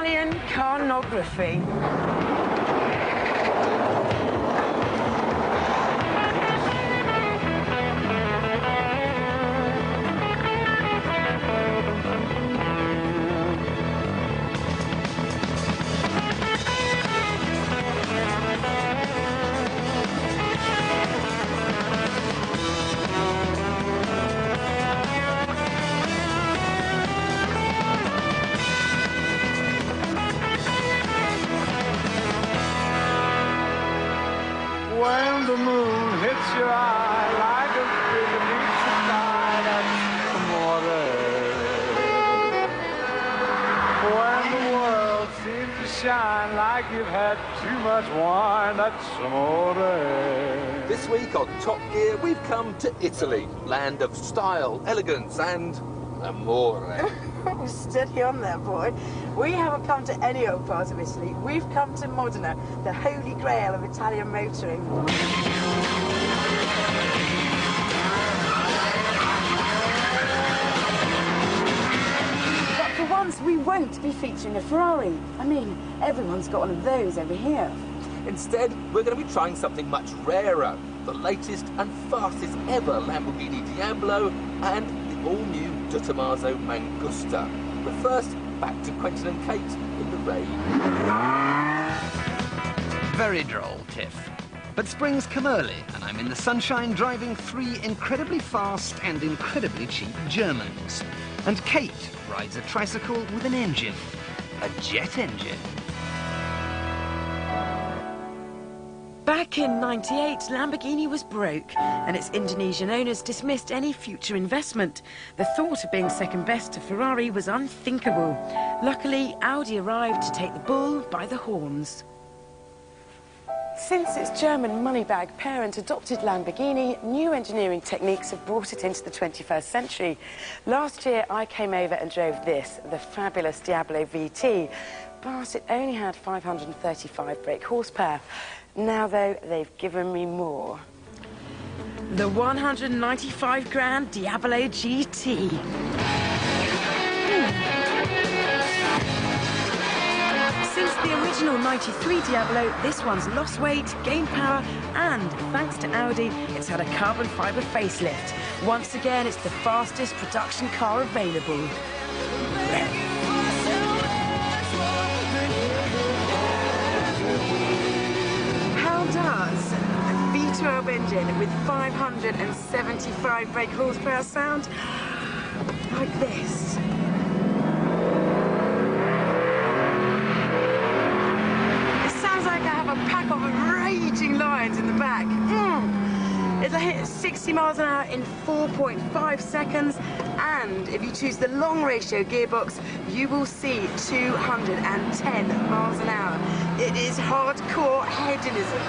Italian carnography. When the moon hits your eye like a big pizza pie, that's amore. When the world seems to shine like you've had too much wine, that's amore. This week on Top Gear, we've come to Italy, land of style, elegance and amore. Steady on there, boy. We haven't come to any old part of Italy. We've come to Modena, the holy grail of Italian motoring. But for once, we won't be featuring a Ferrari. I mean, everyone's got one of those over here. Instead, we're going to be trying something much rarer, the latest and fastest ever Lamborghini Diablo and the all-new DeTomaso Mangusta. But first, back to Quentin and Kate in the rain. Very droll, Tiff. But spring's come early, and I'm in the sunshine driving 3 incredibly fast and incredibly cheap Germans. And Kate rides a tricycle with an engine, a jet engine. Back in '98, Lamborghini was broke, and its Indonesian owners dismissed any future investment. The thought of being second best to Ferrari was unthinkable. Luckily, Audi arrived to take the bull by the horns. Since its German money-bag parent adopted Lamborghini, new engineering techniques have brought it into the 21st century. Last year, I came over and drove this, the fabulous Diablo VT, but it only had 535 brake horsepower. Now, though, they've given me more. The 195 grand Diablo GT. Since the original 93 Diablo, this one's lost weight, gained power, and thanks to Audi, it's had a carbon fibre facelift. Once again, it's the fastest production car available. How does a V12 engine with 575 brake horsepower sound? Like this. I have a pack of raging lions in the back. It'll hit 60 miles an hour in 4.5 seconds, and if you choose the long ratio gearbox, you will see 210 miles an hour. It is hardcore hedonism.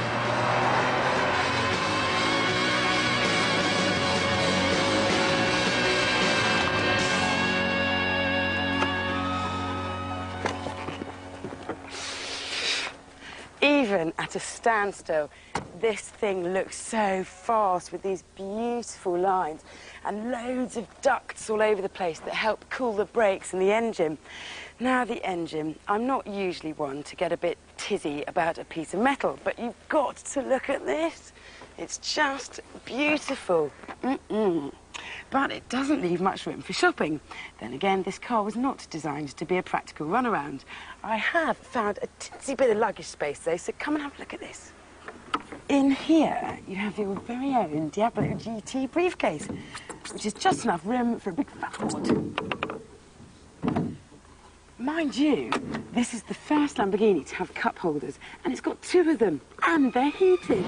Even at a standstill, this thing looks so fast with these beautiful lines and loads of ducts all over the place that help cool the brakes and the engine. Now, the engine, I'm not usually one to get a bit tizzy about a piece of metal, but you've got to look at this. It's just beautiful. But it doesn't leave much room for shopping. Then again, this car was not designed to be a practical runaround. I have found a tinsy bit of luggage space, though, so come and have a look at this. In here, you have your very own Diablo GT briefcase, which is just enough room for a big fat wad. Mind you, this is the first Lamborghini to have cup holders, and it's got 2 of them, and they're heated.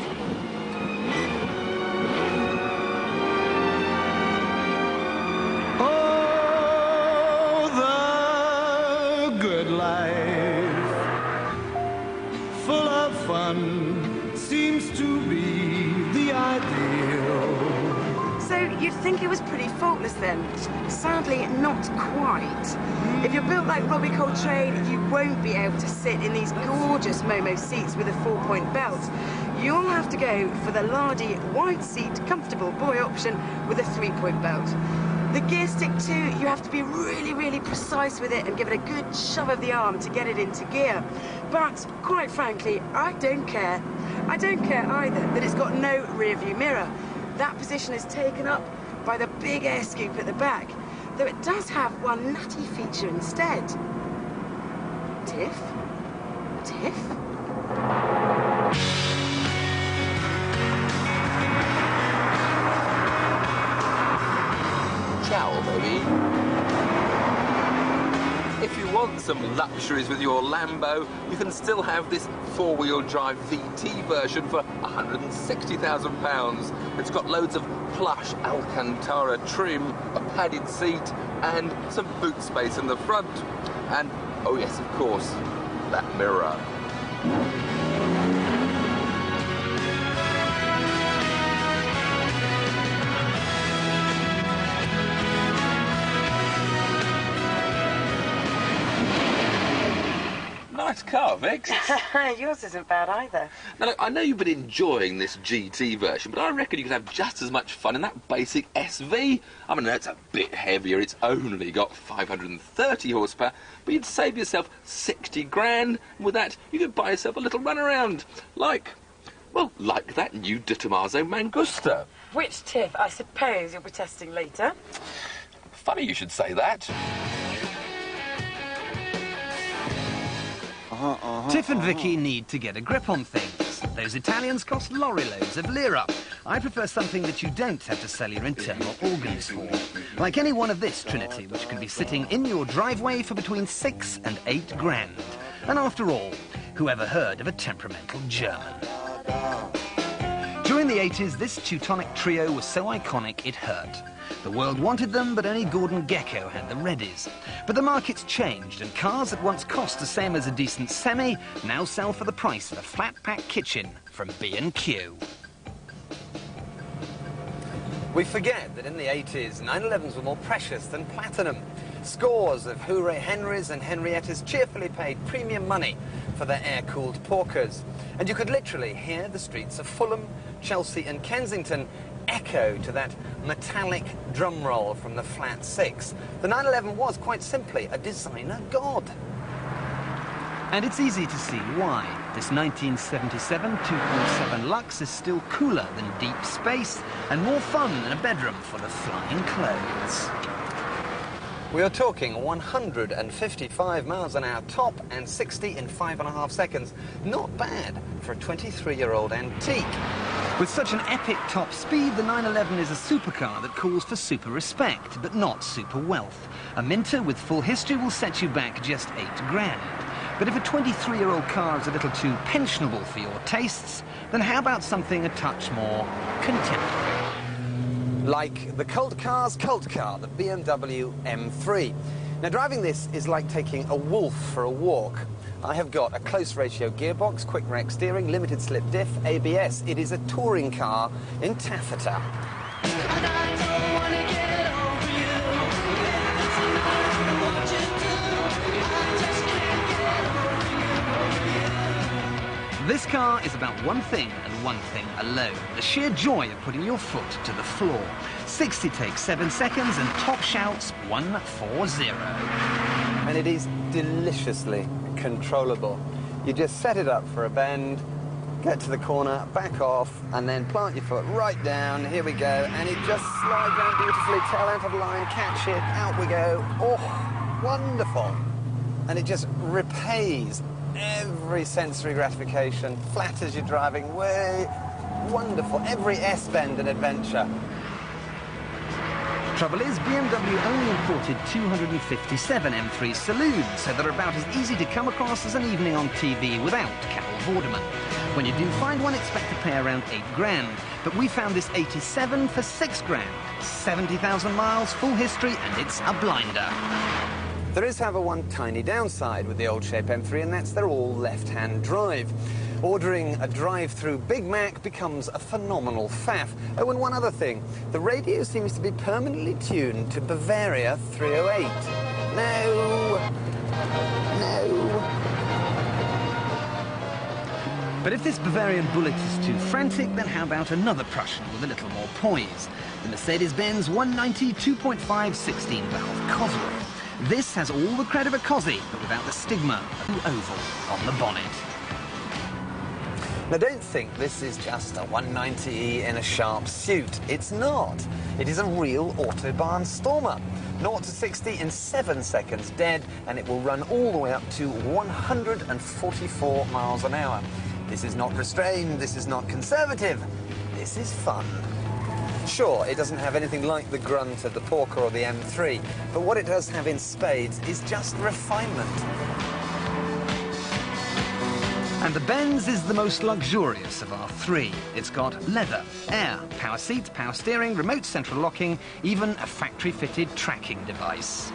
Full of fun seems to be the ideal. So you'd think it was pretty faultless then? Sadly, not quite. If you're built like Robbie Coltrane, you won't be able to sit in these gorgeous Momo seats with a 4-point belt. You'll have to go for the lardy, wide seat, comfortable boy option with a 3-point belt. The gear stick too, you have to be really, really precise with it and give it a good shove of the arm to get it into gear. But, quite frankly, I don't care. I don't care either that it's got no rear view mirror. That position is taken up by the big air scoop at the back, though it does have one nutty feature instead. Tiff? Tiff? Ciao, baby. If you want some luxuries with your Lambo, you can still have this four-wheel drive VT version for £160,000. It's got loads of plush Alcantara trim, a padded seat, and some boot space in the front. And, oh yes, of course, that mirror. Nice car, Vix. Yours isn't bad either. Now, look, I know you've been enjoying this GT version, but I reckon you could have just as much fun in that basic SV. I mean, it's a bit heavier. It's only got 530 horsepower, but you'd save yourself 60 grand. And with that, you could buy yourself a little runaround, like that new DeTomaso Mangusta. Which Tiff, I suppose you'll be testing later. Funny you should say that. Tiff and Vicki need to get a grip on things. Those Italians cost lorry loads of lira. I prefer something that you don't have to sell your internal organs for. Like any one of this Trinity, which can be sitting in your driveway for between 6 and 8 grand. And after all, whoever heard of a temperamental German? During the 80s, this Teutonic trio was so iconic it hurt. The world wanted them, but only Gordon Gekko had the readies. But the market's changed, and cars that once cost the same as a decent semi now sell for the price of a flat-pack kitchen from B&Q. We forget that in the 80s, 911s were more precious than platinum. Scores of Hooray Henrys and Henriettas cheerfully paid premium money for their air-cooled porkers. And you could literally hear the streets of Fulham, Chelsea and Kensington echo to that metallic drum roll from the Flat Six. The 911 was, quite simply, a designer god. And it's easy to see why. This 1977 2.7 Lux is still cooler than deep space and more fun than a bedroom full of flying clothes. We are talking 155 miles an hour top and 60 in 5.5 seconds. Not bad for a 23-year-old antique. With such an epic top speed, the 911 is a supercar that calls for super respect, but not super wealth. A Minter with full history will set you back just 8 grand. But if a 23-year-old car is a little too pensionable for your tastes, then how about something a touch more contemporary? Like the cult car's cult car, the BMW M3. Now, driving this is like taking a wolf for a walk. I have got a close ratio gearbox, quick rack steering, limited slip diff, ABS. It is a touring car in taffeta. This car is about one thing and one thing alone. The sheer joy of putting your foot to the floor. 60 takes 7 seconds and top shouts 140. And it is deliciously controllable. You just set it up for a bend, get to the corner, back off, and then plant your foot right down. Here we go. And it just slides down beautifully, tail out of the line, catch it, out we go. Oh, wonderful. And it just repays every sensory gratification, flat as you're driving, way wonderful. Every S-bend an adventure. Trouble is, BMW only imported 257 M3 saloons, so they're about as easy to come across as an evening on TV without Carol Vorderman. When you do find one, expect to pay around 8 grand. But we found this 87 for 6 grand. 70,000 miles, full history, and it's a blinder. There is, however, one tiny downside with the old shape M3, and that's they're all left-hand drive. Ordering a drive-through Big Mac becomes a phenomenal faff. Oh, and one other thing. The radio seems to be permanently tuned to Bavaria 308. No. But if this Bavarian bullet is too frantic, then how about another Prussian with a little more poise? The Mercedes-Benz 190 2.5 16-valve Cosworth. This has all the cred of a Cosy, but without the stigma of the oval on the bonnet. Now, don't think this is just a 190E in a sharp suit. It's not. It is a real Autobahn stormer. 0 to 60 in 7 seconds dead, and it will run all the way up to 144 miles an hour. This is not restrained, this is not conservative, this is fun. Sure, it doesn't have anything like the grunt of the Porker or the M3, but what it does have in spades is just refinement. And the Benz is the most luxurious of our three. It's got leather, air, power seat, power steering, remote central locking, even a factory-fitted tracking device.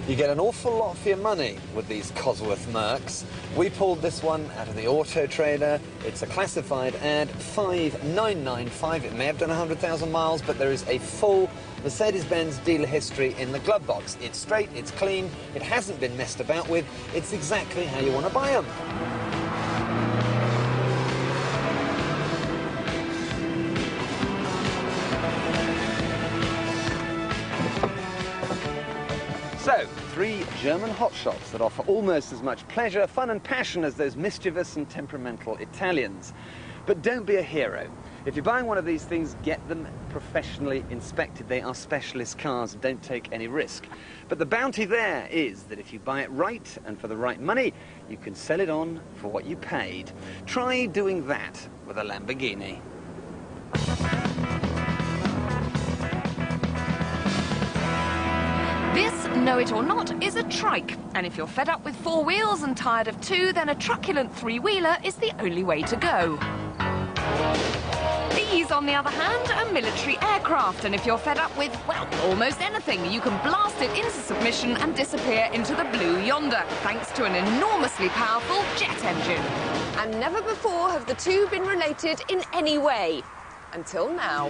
You get an awful lot for your money with these Cosworth Mercs. We pulled this one out of the Auto Trader. It's a classified ad, 5995. It may have done 100,000 miles, but there is a full Mercedes-Benz dealer history in the glove box. It's straight, it's clean, it hasn't been messed about with. It's exactly how you want to buy them. So, 3 German hotshots that offer almost as much pleasure, fun and passion as those mischievous and temperamental Italians. But don't be a hero. If you're buying one of these things, get them professionally inspected. They are specialist cars, don't take any risk. But the bounty there is that if you buy it right and for the right money, you can sell it on for what you paid. Try doing that with a Lamborghini. This, know it or not, is a trike. And if you're fed up with 4 wheels and tired of 2, then a truculent 3-wheeler is the only way to go. These, on the other hand, are military aircraft, and if you're fed up with, well, almost anything, you can blast it into submission and disappear into the blue yonder, thanks to an enormously powerful jet engine. And never before have the two been related in any way. Until now.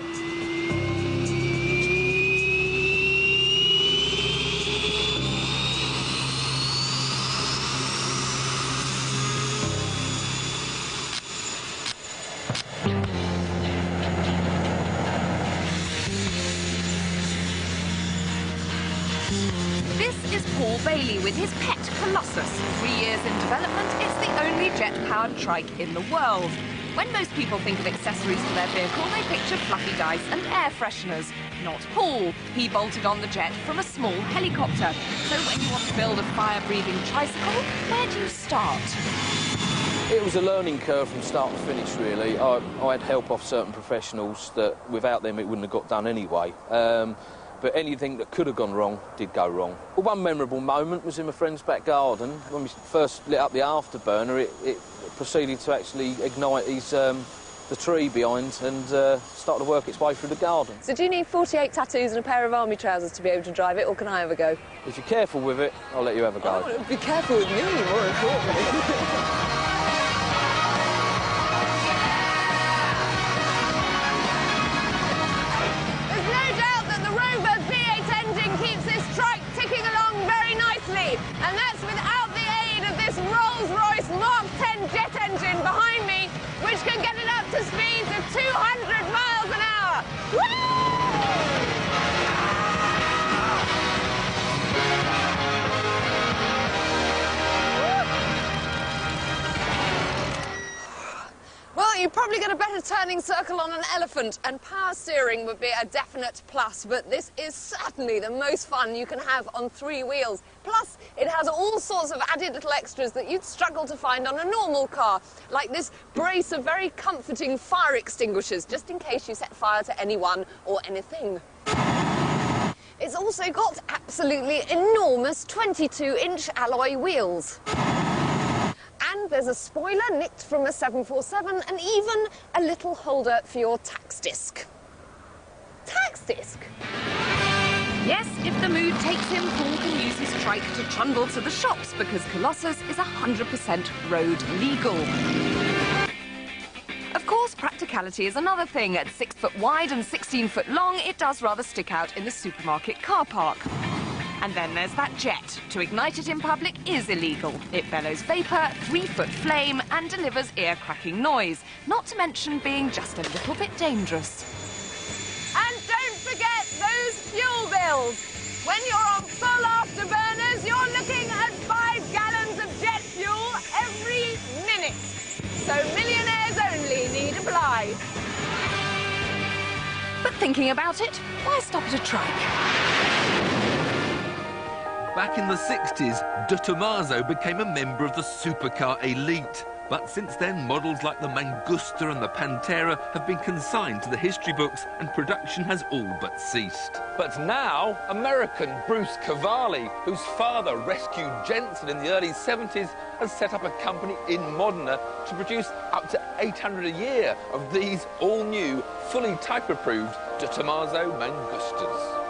Bailey with his pet Colossus. 3 years in development, it's the only jet-powered trike in the world. When most people think of accessories for their vehicle, they picture fluffy dice and air fresheners. Not Paul. He bolted on the jet from a small helicopter. So when you want to build a fire-breathing tricycle, where do you start? It was a learning curve from start to finish, really. I had help off certain professionals that without them it wouldn't have got done anyway. But anything that could have gone wrong did go wrong. Well, one memorable moment was in my friend's back garden. When we first lit up the afterburner, it proceeded to actually ignite the tree behind and start to work its way through the garden. So do you need 48 tattoos and a pair of army trousers to be able to drive it, or can I have a go? If you're careful with it, I'll let you have a go. Oh, be careful with me, more importantly. And that's without the aid of this Rolls-Royce Mark 10 jet engine behind me, which can get it up to speeds of 200 miles an hour. Woo! Well, you probably get a better turning circle on an elephant, and power steering would be a definite plus, but this is certainly the most fun you can have on 3 wheels. Plus, it has all sorts of added little extras that you'd struggle to find on a normal car, like this brace of very comforting fire extinguishers, just in case you set fire to anyone or anything. It's also got absolutely enormous 22-inch alloy wheels. And there's a spoiler nicked from a 747 and even a little holder for your tax disc. Tax disc? Yes, if the mood takes him, Paul can use his trike to trundle to the shops because Colossus is 100% road legal. Of course, practicality is another thing. At 6 foot wide and 16 foot long, it does rather stick out in the supermarket car park. And then there's that jet. To ignite it in public is illegal. It bellows vapour, 3-foot flame, and delivers ear-cracking noise, not to mention being just a little bit dangerous. And don't forget those fuel bills. When you're on full afterburners, you're looking at 5 gallons of jet fuel every minute. So millionaires only need apply. But thinking about it, why stop at a trike? Back in the 60s, DeTomaso became a member of the supercar elite. But since then, models like the Mangusta and the Pantera have been consigned to the history books and production has all but ceased. But now, American Bruce Cavalli, whose father rescued Jensen in the early 70s, has set up a company in Modena to produce up to 800 a year of these all-new, fully type-approved DeTomaso Mangustas.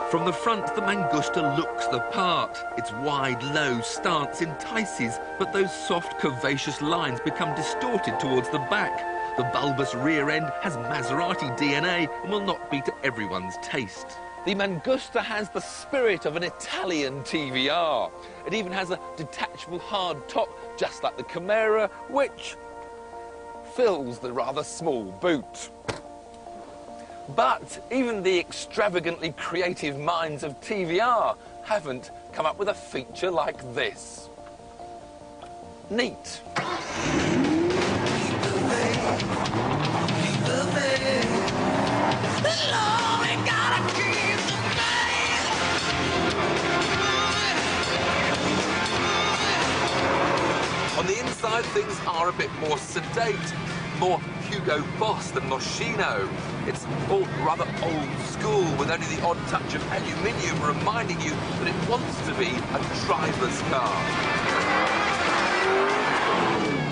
From the front, the Mangusta looks the part. Its wide, low stance entices, but those soft, curvaceous lines become distorted towards the back. The bulbous rear end has Maserati DNA and will not be to everyone's taste. The Mangusta has the spirit of an Italian TVR. It even has a detachable hard top, just like the Camaro, which fills the rather small boot. But even the extravagantly creative minds of TVR haven't come up with a feature like this. Neat. On the inside, things are a bit more sedate, more Hugo Boss than Moschino. It's all rather old school, with only the odd touch of aluminium reminding you that it wants to be a driver's car.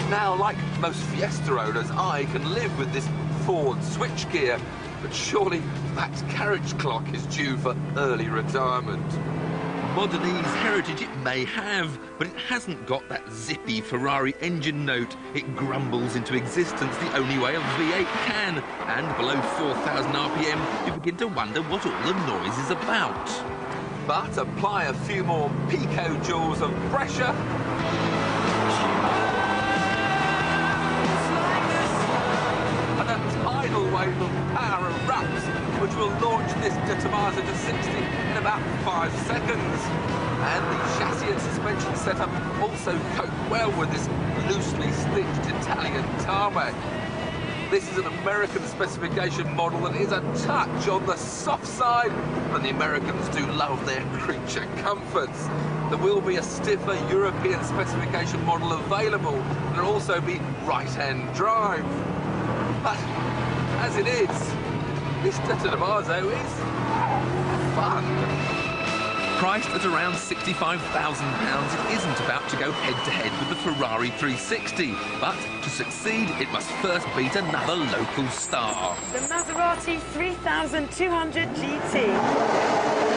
Now, like most Fiesta owners, I can live with this Ford switchgear, but surely that carriage clock is due for early retirement. Modenese heritage it may have, but it hasn't got that zippy Ferrari engine note. It grumbles into existence the only way a V8 can, and below 4,000 RPM, you begin to wonder what all the noise is about. But apply a few more picojoules of pressure, and a tidal wave of power erupts, which will launch this DeTomaso to 60 in about 5 seconds. And the chassis and suspension setup also cope well with this loosely stitched Italian tarmac. This is an American specification model that is a touch on the soft side, and the Americans do love their creature comforts. There will be a stiffer European specification model available, and there will also be right-hand drive. But as it is, this DeTomaso is fun. Priced at around £65,000, it isn't about to go head-to-head with the Ferrari 360. But to succeed, it must first beat another local star. The Maserati 3200 GT.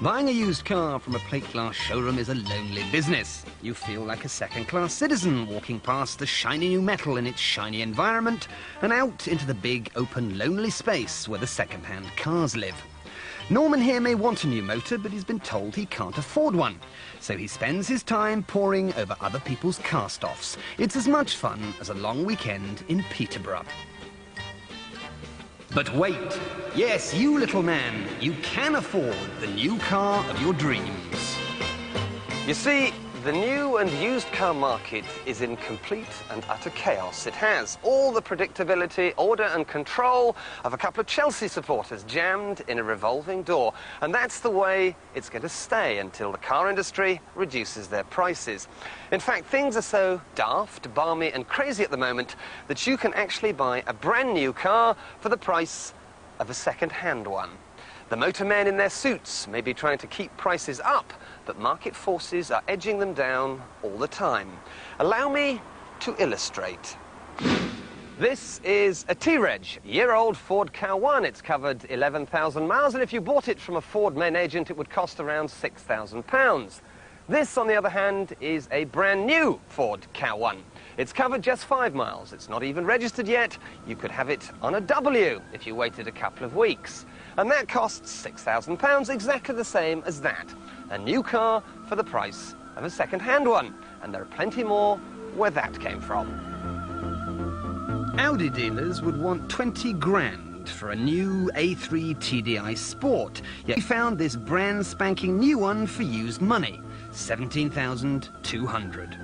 Buying a used car from a plate glass showroom is a lonely business. You feel like a second-class citizen walking past the shiny new metal in its shiny environment and out into the big, open, lonely space where the second-hand cars live. Norman here may want a new motor, but he's been told he can't afford one. So he spends his time poring over other people's cast-offs. It's as much fun as a long weekend in Peterborough. But wait, yes, you little man, you can afford the new car of your dreams. You see, the new and used car market is in complete and utter chaos. It has all the predictability, order and control of a couple of Chelsea supporters jammed in a revolving door. And that's the way it's going to stay until the car industry reduces their prices. In fact, things are so daft, balmy and crazy at the moment that you can actually buy a brand new car for the price of a second-hand one. The motormen in their suits may be trying to keep prices up, but market forces are edging them down all the time. Allow me to illustrate. This is a T-Reg, year-old Ford Cow 1. It's covered 11,000 miles, and if you bought it from a Ford main agent, it would cost around £6,000. This, on the other hand, is a brand new Ford Ka-1. It's covered just 5 miles. It's not even registered yet. You could have it on a W if you waited a couple of weeks. And that costs £6,000, exactly the same as that. A new car for the price of a second-hand one. And there are plenty more where that came from. Audi dealers would want 20 grand for a new A3 TDI Sport. Yet we found this brand spanking new one for used money, 17,200.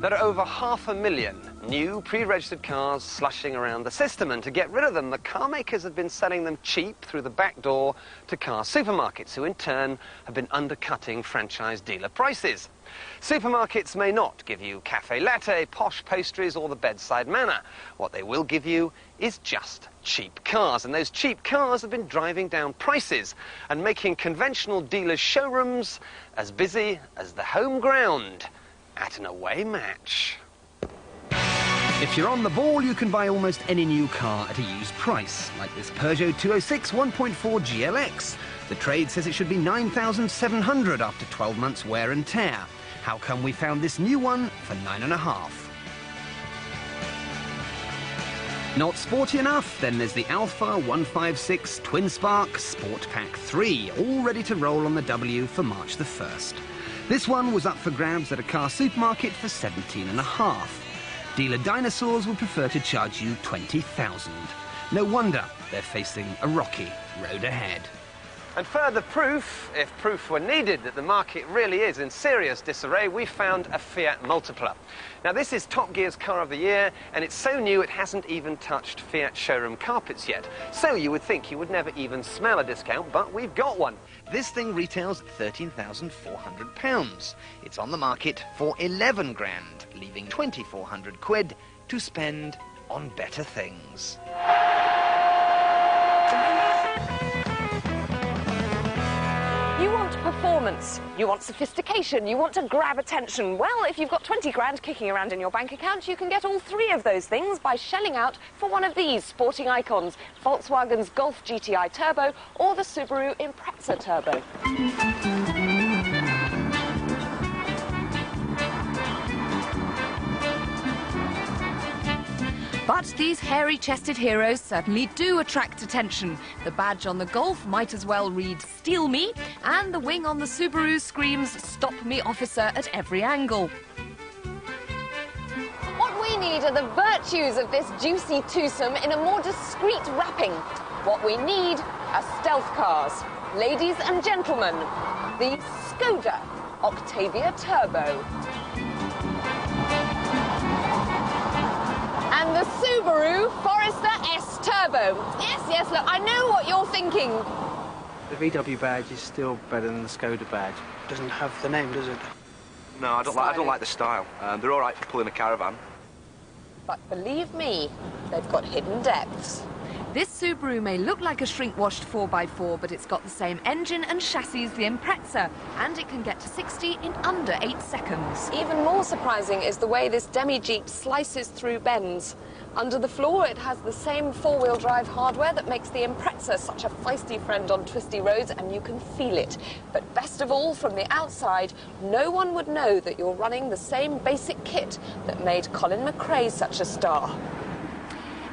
There are over 500,000 new pre-registered cars slushing around the system, and to get rid of them, the car makers have been selling them cheap through the back door to car supermarkets, who in turn have been undercutting franchise dealer prices. Supermarkets may not give you cafe latte, posh pastries or the bedside manner. What they will give you is just cheap cars, and those cheap cars have been driving down prices and making conventional dealers' showrooms as busy as the home ground at an away match. If you're on the ball, you can buy almost any new car at a used price, like this Peugeot 206 1.4 GLX. The trade says it should be 9,700 after 12 months wear and tear. How come we found this new one for 9.5? Not sporty enough? Then there's the Alpha 156 Twin Spark Sport Pack 3, all ready to roll on the W for March the 1st. This one was up for grabs at a car supermarket for 17.5. Dealer dinosaurs would prefer to charge you 20,000. No wonder they're facing a rocky road ahead. And further proof, if proof were needed, that the market really is in serious disarray, we found a Fiat Multipla. Now, this is Top Gear's Car of the Year, and it's so new it hasn't even touched Fiat showroom carpets yet. So you would think you would never even smell a discount, but we've got one. This thing retails £13,400. It's on the market for 11 grand, leaving 2,400 quid to spend on better things. You want performance, you want sophistication, you want to grab attention. Well, if you've got 20 grand kicking around in your bank account, you can get all 3 of those things by shelling out for one of these sporting icons, Volkswagen's Golf GTI Turbo or the Subaru Impreza Turbo. But these hairy-chested heroes certainly do attract attention. The badge on the Golf might as well read "Steal Me," and the wing on the Subaru screams "Stop me, officer," at every angle. What we need are the virtues of this juicy twosome in a more discreet wrapping. What we need are stealth cars. Ladies and gentlemen, the Skoda Octavia Turbo. And the Subaru Forester S Turbo. Yes, yes, look, I know what you're thinking. The VW badge is still better than the Skoda badge. It doesn't have the name, does it? No, I don't like the style. They're all right for pulling a caravan. But believe me, they've got hidden depths. This Subaru may look like a shrink-washed 4x4, but it's got the same engine and chassis as the Impreza, and it can get to 60 in under 8 seconds. Even more surprising is the way this demi-Jeep slices through bends. Under the floor, it has the same four-wheel drive hardware that makes the Impreza such a feisty friend on twisty roads, and you can feel it. But best of all, from the outside, no one would know that you're running the same basic kit that made Colin McRae such a star.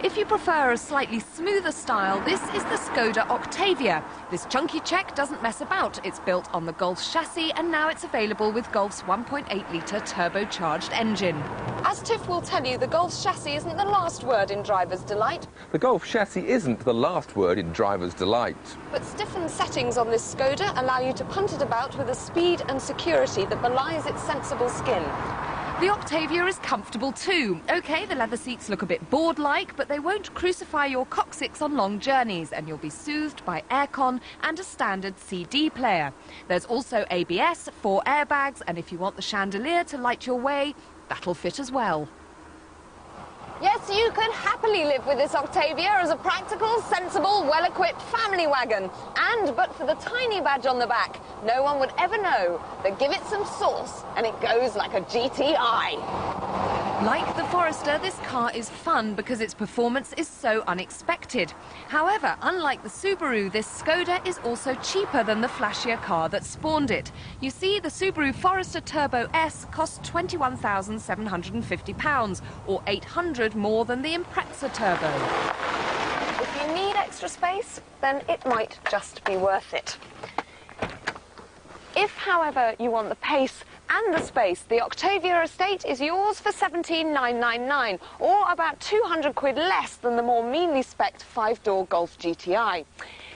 If you prefer a slightly smoother style, this is the Skoda Octavia. This chunky check doesn't mess about. It's built on the Golf's chassis, and now it's available with Golf's 1.8-litre turbocharged engine. As Tiff will tell you, the Golf's chassis isn't the last word in driver's delight. The Golf chassis isn't the last word in driver's delight. But stiffened settings on this Skoda allow you to punt it about with a speed and security that belies its sensible skin. The Octavia is comfortable too. OK, the leather seats look a bit board-like, but they won't crucify your coccyx on long journeys, and you'll be soothed by aircon and a standard CD player. There's also ABS, 4 airbags, and if you want the chandelier to light your way, that'll fit as well. Yes, you could happily live with this Octavia as a practical, sensible, well-equipped family wagon. And, but for the tiny badge on the back, no one would ever know that give it some sauce and it goes like a GTI. Like the Forester, this car is fun because its performance is so unexpected. However, unlike the Subaru, this Skoda is also cheaper than the flashier car that spawned it. You see, the Subaru Forester Turbo S costs £21,750, or £800 more than the Impreza Turbo. If you need extra space, then it might just be worth it. If, however, you want the pace and the space, the Octavia estate is yours for £17,999, or about 200 quid less than the more meanly spec'd 5-door Golf GTI.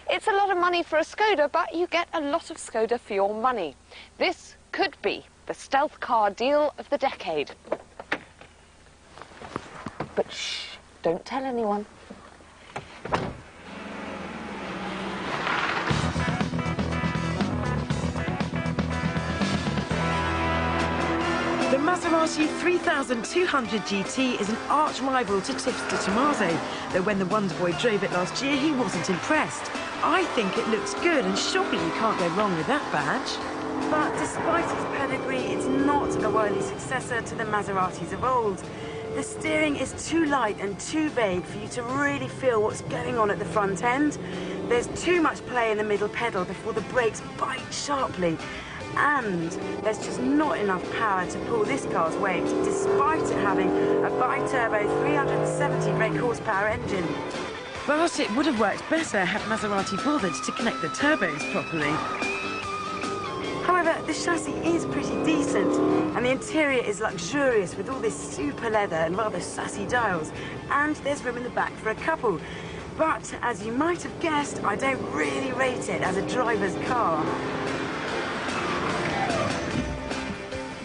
It's a lot of money for a Skoda, but you get a lot of Skoda for your money. This could be the stealth car deal of the decade. But shh, don't tell anyone. The Maserati 3200 GT is an arch rival to Tiff's DeTomaso, though when the Wonder Boy drove it last year, he wasn't impressed. I think it looks good, and surely you can't go wrong with that badge. But despite its pedigree, it's not a worthy successor to the Maseratis of old. The steering is too light and too vague for you to really feel what's going on at the front end. There's too much play in the middle pedal before the brakes bite sharply. And there's just not enough power to pull this car's weight, despite it having a bi-turbo 370 brake horsepower engine. But it would have worked better had Maserati bothered to connect the turbos properly. However, the chassis is pretty decent, and the interior is luxurious with all this super leather and rather sassy dials, and there's room in the back for a couple. But, as you might have guessed, I don't really rate it as a driver's car.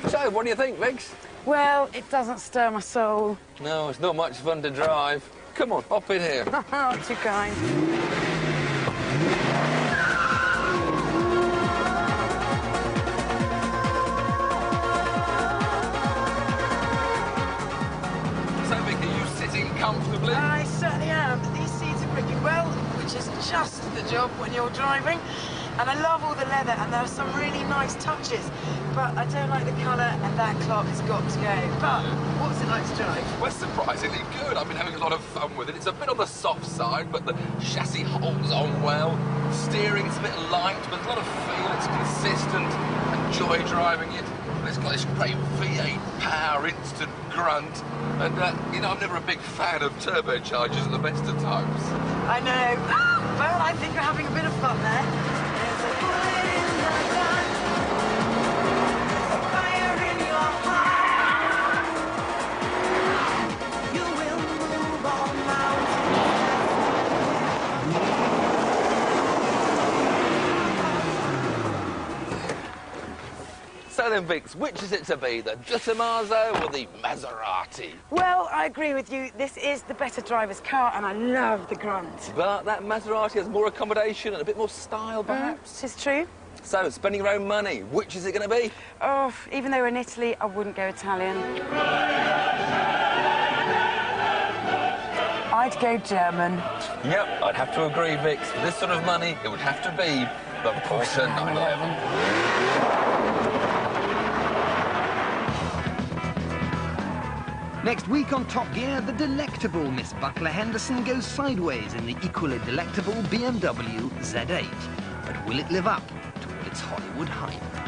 So, what do you think, Viggs? Well, it doesn't stir my soul. No, it's not much fun to drive. Come on, hop in here. Not too kind. So, Vic, are you sitting comfortably? I certainly am. These seats are pretty well, which is just the job when you're driving. And I love all the leather, and there are some really nice touches. But I don't like the colour, and that clock has got to go. But what's it like to drive? Well, surprisingly good. I've been having a lot of fun with it. It's a bit on the soft side, but the chassis holds on well. Steering's a bit light, but there's a lot of feel. It's consistent. Enjoy driving it. And it's got this great V8 power, instant grunt. And, you know, I'm never a big fan of turbochargers at the best of times. I know. Well, I think we're having a bit of fun there. There's a bullet in the gun. There's a fire in your heart. You will move all mountains. So then, Vix, which is it to be, the DeTomaso or the Maserati? Well, I agree with you. This is the better driver's car, and I love the grunt. But that Maserati has more accommodation and a bit more style, perhaps. It's true. So, spending your own money, which is it going to be? Oh, even though we're in Italy, I wouldn't go Italian. I'd go German. Yep, I'd have to agree, Vix. For this sort of money, it would have to be the Porsche 911. Next week on Top Gear, the delectable Miss Butler-Henderson goes sideways in the equally delectable BMW Z8. But will it live up to all its Hollywood hype?